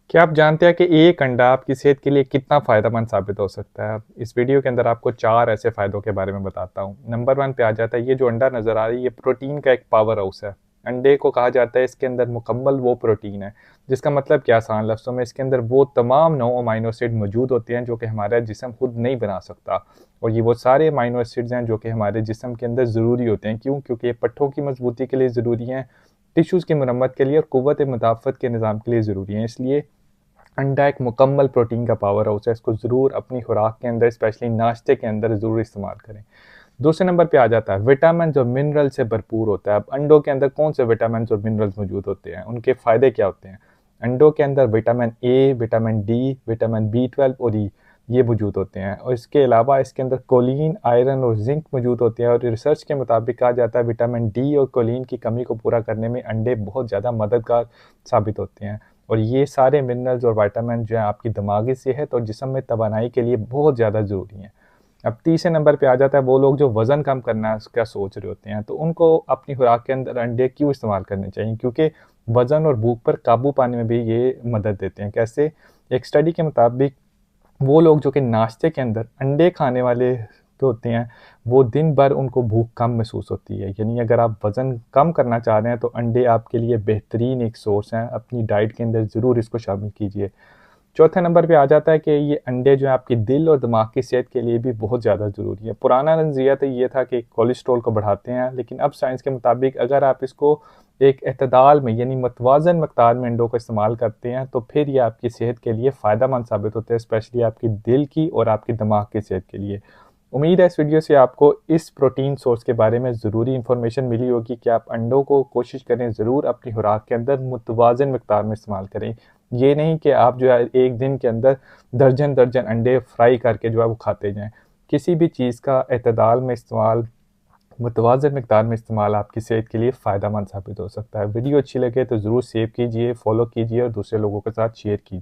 क्या आप जानते हैं कि एक अंडा आपकी सेहत के लिए कितना फ़ायदेमंद साबित हो सकता है? इस वीडियो के अंदर आपको 4 ऐसे फ़ायदों के बारे में बताता हूँ। नंबर 1 पे आ जाता है, ये जो अंडा नज़र आ रहा है, ये प्रोटीन का एक पावर हाउस है। अंडे को कहा जाता है इसके अंदर मुकम्मल वो प्रोटीन है, जिसका मतलब क्या आसान लफ्ज़ों में इसके अंदर वो तमाम 9 अमाइनो एसिड मौजूद होते हैं जो कि हमारा जिस्म खुद नहीं बना सकता। और ये वो सारे अमाइनो एसिड्स हैं जो कि हमारे जिस्म के अंदर ज़रूरी होते हैं। क्यों? क्योंकि ये पट्ठों की मज़बूती के लिए ज़रूरी हैं, टिश्यूज़ की मरम्मत के लिए और क़ुव्वत मुदाफ़त के निज़ाम के लिए ज़रूरी हैं। इसलिए अंडा एक मुकम्मल प्रोटीन का पावर हाउस है, इसको ज़रूर अपनी खुराक के अंदर स्पेशली नाश्ते के अंदर ज़रूर इस्तेमाल करें। दूसरे नंबर पे आ जाता है विटामिन्स और मिनरल से भरपूर होता है। अब अंडों के अंदर कौन से विटामिन्स और मिनरल्स मौजूद होते हैं, उनके फ़ायदे क्या होते हैं? अंडों के अंदर vitamin A, vitamin D, vitamin B 12 और ई ये मौजूद होते हैं और इसके अलावा इसके अंदर कोलिन, आयरन और जिंक मौजूद होते हैं और रिसर्च के मुताबिक कहा जाता है विटामिन डी और कोलिन की कमी को पूरा करने में अंडे बहुत ज़्यादा मददगार साबित होते हैं। और ये सारे मिनरल्स और विटामिन जो हैं आपकी दिमागी सेहत और जिस्म में तवानाई के लिए बहुत ज़्यादा ज़रूरी हैं। अब तीसरे नंबर पे आ जाता है वो लोग जो वज़न कम करना का सोच रहे होते हैं, तो उनको अपनी खुराक के अंदर अंडे क्यों इस्तेमाल करने चाहिए? क्योंकि वज़न और भूख पर काबू पाने में भी ये मदद देते हैं। कैसे? एक स्टडी के मुताबिक वो लोग जो कि नाश्ते के अंदर अंडे खाने वाले जो होते हैं, वो दिन भर उनको भूख कम महसूस होती है। यानी अगर आप वज़न कम करना चाह रहे हैं, तो अंडे आपके लिए बेहतरीन एक सोर्स हैं। अपनी डाइट के अंदर ज़रूर इसको शामिल कीजिए। चौथे नंबर पे आ जाता है कि ये अंडे जो हैं आपकी दिल और दिमाग की सेहत के लिए भी बहुत ज़्यादा ज़रूरी है। पुराना नज़रिया तो ये था कि कोलेस्ट्रॉल को बढ़ाते हैं, लेकिन अब साइंस के मुताबिक अगर आप इसको एक एतदाल में यानी मतवाज़न मकदार में अंडों का इस्तेमाल करते हैं, तो फिर ये आपकी सेहत के लिए फ़ायदेमंद साबित होते हैं, स्पेशली आपकी दिल की और आपके दिमाग की सेहत के लिए। उम्मीद है इस वीडियो से आपको इस प्रोटीन सोर्स के बारे में ज़रूरी इन्फॉर्मेशन मिली होगी कि आप अंडों को कोशिश करें ज़रूर अपनी खुराक के अंदर मुतवाज़न मिक़दार में इस्तेमाल करें। ये नहीं कि आप जो है एक दिन के अंदर दर्जन-दर्जन अंडे फ्राई करके जो है वो खाते जाएँ। किसी भी चीज़ का एतदाल में इस्तेमाल, मुतवाज़न मिक़दार में इस्तेमाल आपकी सेहत के लिए फ़ायदेमंद साबित हो सकता है। वीडियो अच्छी लगे तो ज़रूर सेव कीजिए, फ़ॉलो कीजिए और दूसरे लोगों के साथ शेयर कीजिए।